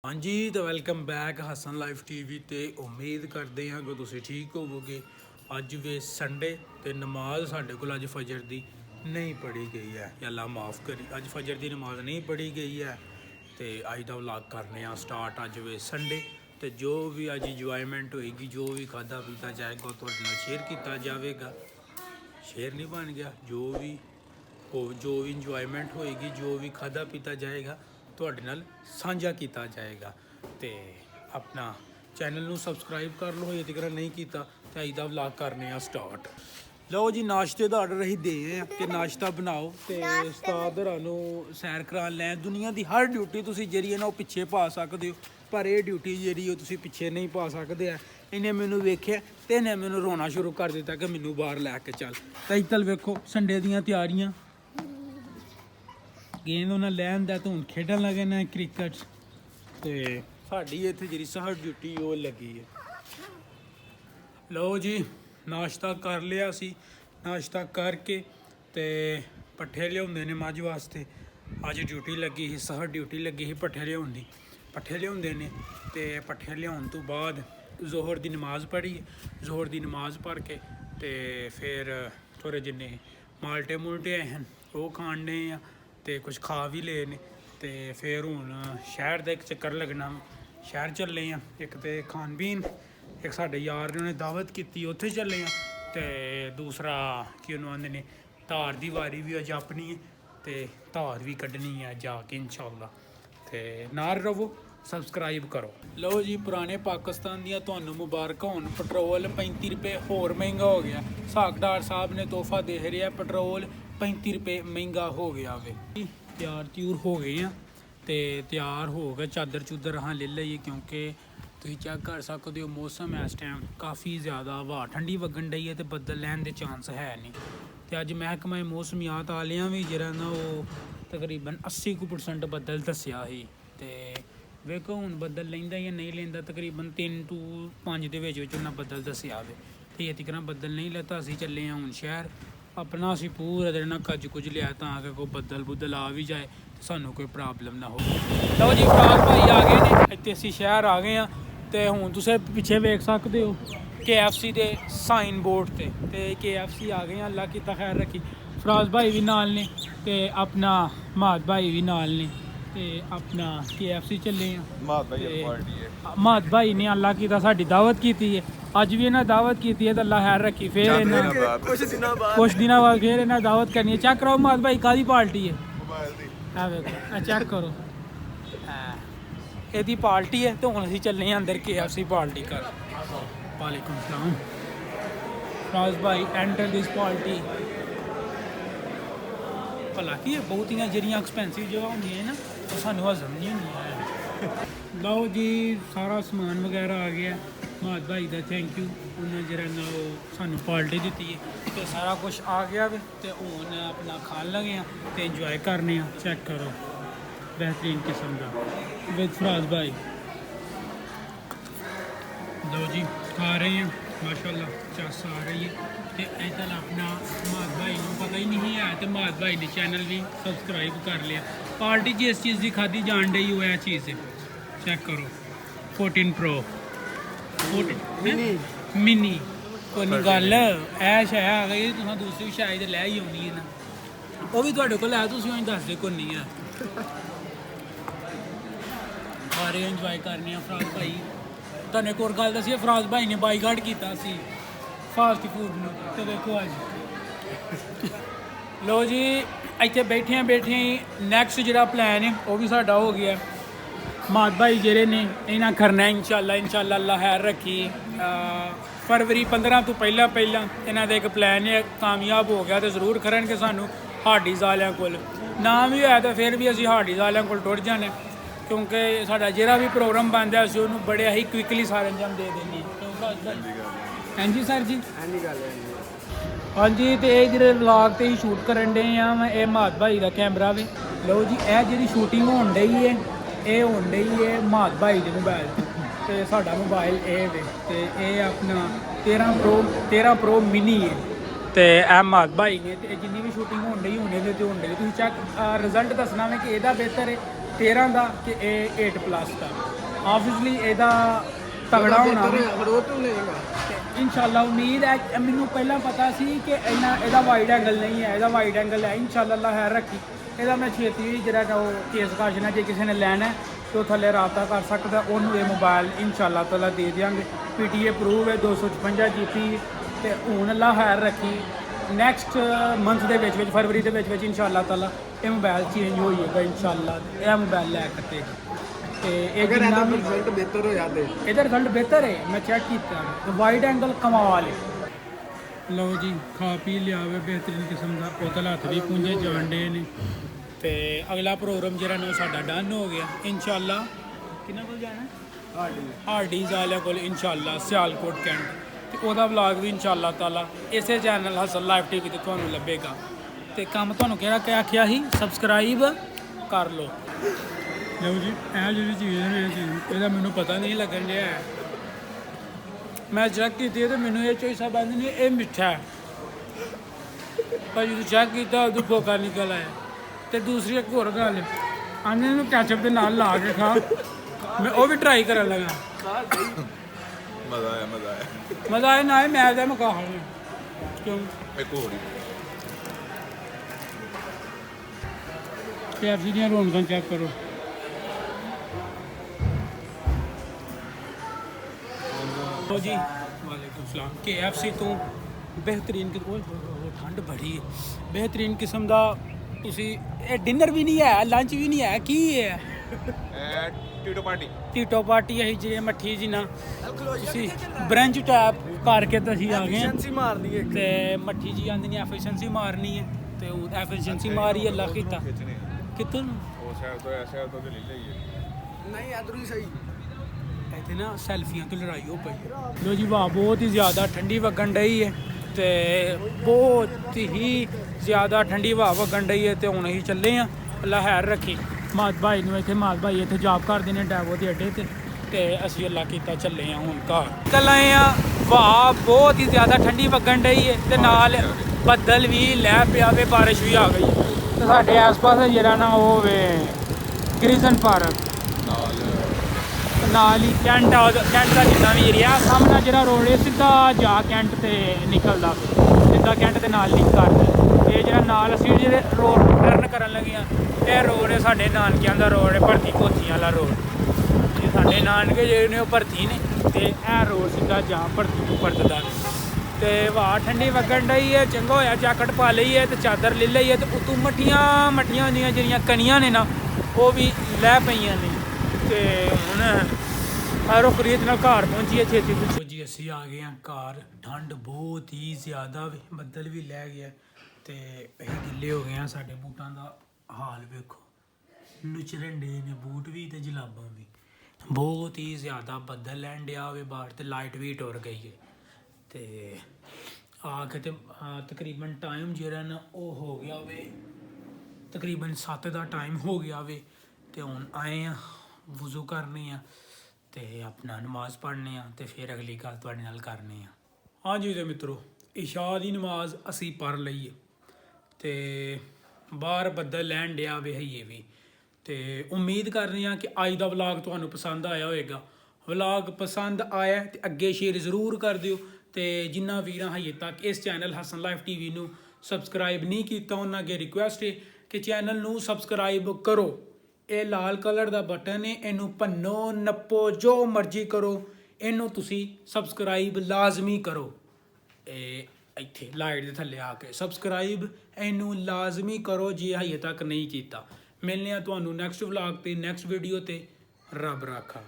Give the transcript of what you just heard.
हाँ जी, तो welcome back Hasan life TV ते उम्मीद करते हैं कि तुम ठीक होवोगे। अज वे संडे ते नमाज साढ़े को अज फजर की नहीं पढ़ी गई है, या अल्लाह माफ़ करी, अज फजर की नमाज नहीं पढ़ी गई है। तो अज का व्लॉग करने स्टार्ट। अज वे संडे तो जो भी अज इंजॉयमेंट होएगी, जो भी खादा पीता जाएगा तुहाडे नाल शेयर किया जाएगा। शेयर नहीं बन गया, जो भी इंजॉयमेंट होएगी, जो भी खादा पीता जाएगा ਤੁਹਾਡੇ ਨਾਲ ਸਾਂਝਾ ਕੀਤਾ ਜਾਏਗਾ। ਤੇ ਆਪਣਾ ਚੈਨਲ ਨੂੰ ਸਬਸਕ੍ਰਾਈਬ ਕਰ ਲਓ ਜੇ ਤੱਕ ਨਹੀਂ ਕੀਤਾ। ਤੇ ਅੱਜ ਦਾ ਵਲੌਗ ਕਰਨੇ ਆ ਸਟਾਰਟ। ਲਓ ਜੀ, ਨਾਸ਼ਤੇ ਦਾ ਆਰਡਰ ਅਸੀਂ ਦੇ ਆ ਕਿ ਨਾਸ਼ਤਾ ਬਣਾਓ ਤੇ ਉਸਤਾਦ ਹੋਰਾਂ ਨੂੰ ਸੈਰ ਕਰਾਉਣ ਲੈ। ਦੁਨੀਆ ਦੀ ਹਰ ਡਿਊਟੀ ਤੁਸੀਂ ਜਿਹੜੀ ਹੈ ਨਾ ਉਹ ਪਿੱਛੇ ਪਾ ਸਕਦੇ ਹੋ, ਪਰ ਇਹ ਡਿਊਟੀ ਜਿਹੜੀ ਉਹ ਤੁਸੀਂ ਪਿੱਛੇ ਨਹੀਂ ਪਾ ਸਕਦੇ ਆ। ਇਹਨੇ ਮੈਨੂੰ ਵੇਖਿਆ ਤੇ ਇਹਨੇ ਮੈਨੂੰ ਰੋਣਾ ਸ਼ੁਰੂ ਕਰ ਦਿੱਤਾ ਕਿ ਮੈਨੂੰ ਬਾਹਰ ਲੈ ਕੇ ਚੱਲ। ਤਾਂ ਇੱਧਰ ਵੇਖੋ ਸੰਡੇ ਦੀਆਂ ਤਿਆਰੀਆਂ। गेंद उन्हें लैन दा तो हूँ खेडन लगे ना क्रिकेट। तो साड़ी इतने जी सहर ड्यूटी वो लगी है। लो जी, नाश्ता कर लिया सी। नाश्ता करके तो पट्ठे लिया ने मझ वास्ते। अज ड्यूटी लगी ही, सहर ड्यूटी लगी ही पट्ठे लिया। पट्ठे लिया ने तो पट्ठे लिया तो बाद जोहर की नमाज़ पढ़ी। जोहर की नमाज़ पढ़ के तो फिर थोड़े जिन्ने माल्टे मुल्टे आए हैं वो खाने हैं तो कुछ खा भी ले ने। तो फिर हूँ शहर का एक चक्कर लगना, शहर चले हैं। एक तो खान पीन, एक साढ़े यार ने उन्हें दावत की उत्थे चले हैं। तो दूसरा कि उन्होंने ने धार की वारी भी अज अपनी है तो धार भी कढ़नी है जाके इंशाअल्लाह। तो नाल रवो, सबसक्राइब करो। लो जी, पुराने पाकिस्तान दियां तुहानू मुबारक होन। पेट्रोल 35 रुपये होर महंगा हो गया। सागडार साहब ने तोहफा दे रहा, पेट्रोल 35 रुपये महंगा हो गया वे। तैयार त्यूर हो गए हैं तो तैयार हो गए। चादर चूदर हाँ ले लीए क्योंकि तुम चेक कर सकते हो मौसम इस टाइम काफ़ी ज़्यादा हवा ठंडी वगन डई है तो बदल लैन के चांस है नहीं। तो अज महकमा मौसमियात वालियां भी जरा ना वो तकरीबन 80% बदल दसिया ही। तो वेखो हूँ बदल लेंदा या नहीं लेंदा, तकरीबन 3 to 5 के उन्हें बदल दसिया वे। तो ये तक बदल नहीं लेता, असी चले हैं हूँ शहर अपना। असी पूरा दिन ना कज कुछ लिया ताकि कोई बदल बुदल आ भी जाए तो सानू कोई प्रॉब्लम ना हो। लो जी, फराज भाई आ गए ने इतने, असी शहर आ गए हैं। तो हूँ तुम पिछे वेख सकते हो KFC के साइन बोर्ड से। तो KFC आ गए हैं, अल्लाह की खैर रखी। फराज भाई भी नाल ने तो अपना माद भाई भी नाल ने तो अपना KFC चले हैं। माद भाई ने अल्लाह की साड़ी दावत की है, अज भी इन्हें दावत की है तो अल्लाह खैर रखी। फिर कुछ दिन बाद फिर इन्हें दावत करनी है। चेक करो माद भाई कादी पार्टी है, चेक करो यदी पार्टी है। तो हम असी चलने अंदर KFC पार्टी कर। वालेकुम सलाम। फराज भाई एंटर दिस पार्टी। भला की बहुत ही जड़ियाँ एक्सपेंसिव जगह होंगे ना तो सानू हजम नहीं होंगी। लो जी, सारा समान वगैरह आ गया। माद भाई का थैंक यू, उन्हें जरा वो सानू पार्टी दी है। तो सारा कुछ आ गया वे तो हूँ अपना खान लगे हैं तो इंजॉय करने। चेक करो बेहतरीन किस्म का विद फराज भाई। लो जी, खा रहे हैं माशाल्लाह, चस आ रही है। तो इधर अपना माद भाई को पता ही नहीं है तो माद भाई ने चैनल भी सबसक्राइब कर लिया। पार्टी जिस चीज़ की खाधी जान रही वो है चीज़ है। चेक करो 14 Pro मिनी कोई गल ऐ शै आ गई। तुम दूसरी शायद लै ही आनी है ना, वो भी थोड़े को लै तुम दस दे को नहीं है। सारे इंजॉय करने फराज भाई। तुम एक और गल दसी, फराज भाई ने बाईकाट किया फास्ट फूड में। तो देखो अज लो जी, इतने बैठे ही नैक्सट जो प्लैन है वह भी साडा हो गया। माद भाई जेरे ने इन्हें करना है इंशाअल्लाह अल्लाह खैर रखी। फरवरी 15 तो पहला इन्हों का एक प्लैन है, कामयाब हो गया तो जरूर करन सानू हार्डीज़ वालियां कोल ना भी होया तो फिर भी असी हार्डीज़ वालियां कोल टुर जाने, क्योंकि साडा जेड़ा भी प्रोग्राम बनता है उन्होंने बड़े ही क्विकली सारे अंजाम दे देने। हाँ जी सर जी, हाँ जी। तो ये जो व्लॉग तो ही शूट करन डे हैं, ये माद भाई का कैमरा वे। लो जी, यह जी शूटिंग होन डई है ये होन डई है माद भाई के मोबाइल तो साडा मोबाइल ये वे। तो ये अपना 13 Pro मिनी है। तो यह माद भाई ने जिन्नी भी शूटिंग होन डई होने तो होन डई। तुम चेक रिजल्ट दसना में कि यदा बेहतर है 13 ਦਾ ਕਿ ਇਹ 8 ਪਲੱਸ ਦਾ। ਆਬਵੀਅਸਲੀ ਇਹਦਾ ਤਗੜਾ ਹੋਣਾ ਇਨਸ਼ਾਅੱਲਾ। ਉਮੀਦ ਹੈ, ਮੈਨੂੰ ਪਹਿਲਾਂ ਪਤਾ ਸੀ ਕਿ ਇਹਦਾ ਵਾਈਡ ਐਂਗਲ ਨਹੀਂ ਹੈ, ਇਹਦਾ ਵਾਈਡ ਐਂਗਲ ਹੈ ਇਨਸ਼ਾਅੱਲਾ। ਅੱਲਾ ਖੈਰ ਰੱਖੀ। ਇਹਦਾ ਮੈਂ ਛੇਤੀ ਜਿਹੜਾ ਉਹ ਕੇਸ ਕਾਸ਼ਨਾ ਜੇ ਕਿਸੇ ਨੇ ਲੈਣਾ तो थले रबता कर सकता, उन्होंने ये मोबाइल इंशाअल्लाह ताला दे देंगे। PTA प्रूव है 256 GB। तो हूँ अल्लाह खैर रखी नैक्सट मंथ के फरवरी के इंशाअल्लाह ताला ये मोबाइल चेंज हो जाएगा इंशाअल्लाह। यह मोबाइल लैके रिजल्ट बेहतर हो जाते, ਇਹਦਾ ਰਿਜ਼ਲਟ ਬਿਹਤਰ ਹੈ। मैं चेक किया वाइड एंगल कमाल है। लो जी खा पी लिया वे बेहतरीन किस्म का उतल हथ भी पुंजे जान डे ने। ਤੇ ਅਗਲਾ ਪ੍ਰੋਗਰਾਮ ਜਿਹੜਾ ਨਾ ਸਾਡਾ ਡਨ ਹੋ ਗਿਆ ਇਨਸ਼ਾਅੱਲਾ। ਕਿੰਨਾ ਕੋਲ ਜਾਣਾ? ਹਾਰਡੀਜ਼ ਵਾਲਿਆਂ ਕੋਲ ਇਨਸ਼ਾਅੱਲਾ, ਸਿਆਲਕੋਟ ਕੈਂਟ। ਤੇ ਉਹਦਾ ਵਲੌਗ ਵੀ ਇਨਸ਼ਾਅੱਲਾ ਤਾਲਾ ਇਸੇ ਚੈਨਲ ਹਸਨ ਲਾਈਵ ਟੀਵੀ ਤੇ ਤੁਹਾਨੂੰ ਲੱਭੇਗਾ। ਤੇ ਕੰਮ ਤੁਹਾਨੂੰ ਕਿਹੜਾ ਆਖਿਆ ਸੀ, ਸਬਸਕ੍ਰਾਈਬ ਕਰ ਲਓ। ਲਓ ਜੀ ਇਹ ਜਿਹੜੀ ਚੀਜ਼ ਹੈ ਇਹਦਾ ਮੈਨੂੰ ਪਤਾ ਨਹੀਂ ਲੱਗਣ ਡਿਆ। ਮੈਂ ਚੈੱਕ ਕੀਤੀ ਤੇ ਮੈਨੂੰ ਇਹ ਚੋਇਸਾਂ ਬੰਦ ਨੇ ਇਹ ਮਿੱਠਾ ਹੈ, ਪਰ ਜਦੋਂ ਚੈੱਕ ਕੀਤਾ ਉਦੋਂ ਫੋਕਾ ਨਿਕਲ ਆਇਆ। ਤੇ ਦੂਸਰੀ ਇੱਕ ਹੋਰ ਗੱਲ ਆਨੇ ਨੂੰ ਕੈਚਅਪ ਦੇ ਨਾਲ ਲਾ ਕੇ ਖਾ, ਮੈਂ ਉਹ ਵੀ ਟਰਾਈ ਕਰਨ ਲੱਗਾ। ਮਜ਼ਾ ਆਇਆ ਨਾ ਮੈਂ ਤਾਂ ਮਕਾ ਖਾਣਾ ਕਿਉਂ ਇੱਕ ਹੋਰ KFC ਦੀਆਂ ਰੌਣਕਾਂ ਚੈੱਕ ਕਰੋ। ਲਓ ਜੀ ਵਾਲੇਕੁਮ ਸਲਾਮ। KFC ਤੋਂ ਬਿਹਤਰੀਨ ਠੰਡ ਬੜੀ ਹੈ, ਬਿਹਤਰੀਨ ਕਿਸਮ ਦਾ ਤੁਸੀਂ ਇਹ ਡਿਨਰ ਵੀ ਨਹੀਂ ਹੈ, ਲੰਚ ਵੀ ਨਹੀਂ ਹੈ, ਕੀ ਹੈ? ਟੀਟੋ ਪਾਰਟੀ ਅਸੀਂ ਜੇ ਮੱਠੀ ਜੀ ਨਾ ਤੁਸੀਂ ਬ੍ਰੰਚ ਟੈਪ ਕਰਕੇ ਤਾਂ ਅਸੀਂ ਆ ਗਏ ਤੇ ਮੱਠੀ ਜੀ ਆਂਦੀ ਨਹੀਂ ਐਫੀਸ਼ੀਐਂਸੀ ਮਾਰਨੀ ਹੈ ਤੇ ਉਹ ਐਫੀਸ਼ੀਐਂਸੀ ਮਾਰੀ ਅੱਲਾ ਕੀਤਾ ਕਿੱਥੋਂ ਨਹੀਂ ਇਧਰ ਹੀ ਸਹੀ ਇੱਥੇ ਨਾ ਸੈਲਫੀਆਂ ਤੋਂ ਲੜਾਈ ਹੋ ਪਈ। ਲੋ ਜੀ ਵਾਹ ਬਹੁਤ ਹੀ ਜ਼ਿਆਦਾ ਠੰਡੀ ਵਗਣ ਡਈ ਹੈ ਤੇ ਬਹੁਤ ਹੀ ਜ਼ਿਆਦਾ ਠੰਡੀ ਹਵਾ ਵਗਣ ਡਈ ਹੈ। ਤੇ ਹੁਣ ਅਸੀਂ ਚੱਲੇ ਹਾਂ, ਅੱਲਾ ਖੈਰ ਰੱਖੀ। ਮਾਦ ਭਾਈ ਨੂੰ ਇੱਥੇ ਮਾਦ ਭਾਈ ਇੱਥੇ ਜੌਬ ਕਰਦੇ ਨੇ ਡੈਵੋ ਦੇ ਅੱਡੇ ਤੇ ਅਸੀਂ ਅੱਲਾ ਕੀਤਾ ਚੱਲੇ ਹਾਂ ਹੁਣ ਘਰ। ਨਿਕਲ ਆਏ ਹਾਂ, ਹਵਾ ਬਹੁਤ ਹੀ ਜ਼ਿਆਦਾ ਠੰਡੀ ਵਗਣ ਡਈ ਹੈ ਤੇ ਨਾਲ ਬੱਦਲ ਵੀ ਲੈ ਪਿਆ ਵੇ, ਬਾਰਿਸ਼ ਵੀ ਆ ਗਈ। ਤੇ ਸਾਡੇ ਆਸ ਪਾਸ ਜਿਹੜਾ ਨਾ ਉਹ ਵੇ ਗ੍ਰੀਜ਼ਨ ਪਾਰਕ ਨਾਲ ਹੀ ਕੈਂਟ ਦਾ ਜਿੱਦਾਂ ਵੀ ਏਰੀਆ ਸਾਹਮਣੇ ਜਿਹੜਾ ਰੋਡ ਹੈ ਸਿੱਧਾ ਜਾ ਕੈਂਟ ਤੇ ਨਿਕਲਦਾ, ਸਿੱਧਾ ਕੈਂਟ ਦੇ ਨਾਲ ਲਿੰਕ ਕਰਦਾ। ਇਹ ਜਿਹੜਾ ਨਾਲ ਅਸੀਂ ਜਿਹੜੇ ਰੋਡ ਟਰਨ ਕਰਨ ਲੱਗੇ ਹਾਂ ਇਹ ਰੋਡ ਹੈ ਸਾਡੇ ਨਾਨਕਿਆਂ ਦਾ ਰੋਡ ਹੈ, ਭਰਤੀ ਕੋਠੀਆਂ ਵਾਲਾ ਰੋਡ। ਇਹ ਸਾਡੇ ਨਾਨਕੇ ਜਿਹੜੇ ਨੇ ਉਹ ਭਰਤੀ ਨੇ ਤੇ ਇਹ ਰੋਡ ਸਿੱਧਾ ਜਾ ਭਰਤੀ ਨੂੰ ਪਰਤਦਾ। ਤੇ ਵਾਹ ਠੰਡੀ ਵਗਣ ਡਈ ਹੈ, ਚੰਗਾ ਹੋਇਆ ਜੈਕਟ ਪਾ ਲਈ ਹੈ ਤੇ ਚਾਦਰ ਲੈ ਲਈ ਹੈ ਤੇ ਉਤੋਂ ਮੱਠੀਆਂ ਹੁੰਦੀਆਂ ਜਿਹੜੀਆਂ ਕਣੀਆਂ ਨੇ ਨਾ ਉਹ ਵੀ ਲੈ ਪਈਆਂ ਨੇ। ਤੇ ਹੁਣ ਆਰੋ ਖਰੀਦ ਨਾਲ ਘਰ ਪਹੁੰਚੀਏ ਛੇਤੀ ਪੁੱਛੋ ਜੀ। ਅਸੀਂ ਆ ਗਏ ਹਾਂ ਘਰ, ਠੰਡ ਬਹੁਤ ਹੀ ਜ਼ਿਆਦਾ ਵੇ, ਬੱਦਲ ਵੀ ਲੈ ਗਿਆ ਤੇ ਅਸੀਂ ਗਿੱਲੇ ਹੋ ਗਏ ਹਾਂ। ਸਾਡੇ ਬੂਟਾਂ ਦਾ ਹਾਲ ਵੇਖੋ, ਨੁਚਰਨ ਡੇ ਨੇ ਬੂਟ ਵੀ ਤੇ ਜਲਾਬਾਂ ਵੀ। ਬਹੁਤ ਹੀ ਜ਼ਿਆਦਾ ਬੱਦਲ ਲੈਣ ਡਿਆ ਹੋਵੇ ਬਾਹਰ ਤੇ ਲਾਈਟ ਵੀ ਟੁਰ ਗਈ ਹੈ। ਤੇ ਆ ਕੇ ਤੇ ਤਕਰੀਬਨ ਟਾਈਮ ਜਿਹੜਾ ਨਾ ਉਹ ਹੋ ਗਿਆ ਹੋਵੇ, ਤਕਰੀਬਨ 7 ਦਾ ਟਾਈਮ ਹੋ ਗਿਆ ਵੇ। ਤੇ ਹੁਣ ਆਏ ਆ ਵਜ਼ੂ ਕਰਨੀ ਆ ਤੇ ਆਪਣਾ ਨਮਾਜ਼ ਪੜ੍ਹਨੀ ਆ ਤੇ ਫਿਰ ਅਗਲੀ ਗੱਲ ਤੁਹਾਡੇ ਨਾਲ ਕਰਨੀ ਆ। ਹਾਂਜੀ ਤੇ ਮਿੱਤਰੋ ਇਸ਼ਾ ਦੀ ਨਮਾਜ਼ ਅਸੀਂ ਪੜ੍ਹ ਲਈਏ ਤੇ ਬਾਹਰ ਬੱਦਲ ਲੈਣ ਡਿਆ ਵੇ ਹਈਏ ਵੀ। ਤੇ ਉਮੀਦ ਕਰ ਰਹੇ ਹਾਂ ਕਿ ਅੱਜ ਦਾ ਵਲੌਗ ਤੁਹਾਨੂੰ ਪਸੰਦ ਆਇਆ ਹੋਵੇਗਾ। ਵਲੌਗ ਪਸੰਦ ਆਇਆ ਤੇ ਅੱਗੇ ਸ਼ੇਅਰ ਜ਼ਰੂਰ ਕਰ ਦਿਓ। ਤੇ ਜਿਨ੍ਹਾਂ ਵੀਰਾਂ ਹਜੇ ਤੱਕ ਇਸ ਚੈਨਲ ਹਸਨ ਲਾਈਵ ਟੀਵੀ ਨੂੰ ਸਬਸਕ੍ਰਾਈਬ ਨਹੀਂ ਕੀਤਾ ਉਹਨਾਂ ਅੱਗੇ ਰਿਕੁਐਸਟ ਹੈ ਕਿ ਚੈਨਲ ਨੂੰ ਸਬਸਕ੍ਰਾਈਬ ਕਰੋ। ਇਹ ਲਾਲ ਕਲਰ ਦਾ ਬਟਨ ਹੈ, ਇਹਨੂੰ ਭੰਨੋ ਨੱਪੋ ਜੋ ਮਰਜ਼ੀ ਕਰੋ, ਇਹਨੂੰ ਤੁਸੀਂ ਸਬਸਕ੍ਰਾਈਬ ਲਾਜ਼ਮੀ ਕਰੋ। ਇਹ ਇੱਥੇ ਲਾਈਟ ਦੇ ਥੱਲੇ ਆ ਕੇ ਸਬਸਕ੍ਰਾਈਬ ਇਹਨੂੰ ਲਾਜ਼ਮੀ ਕਰੋ ਜੇ ਹਜੇ ਤੱਕ ਨਹੀਂ ਕੀਤਾ। ਮਿਲਨੇ ਆ ਤੁਹਾਨੂੰ ਨੈਕਸਟ ਵਲੌਗ ਤੇ ਨੈਕਸਟ ਵੀਡੀਓ ਤੇ। ਰੱਬ ਰਾਖਾ।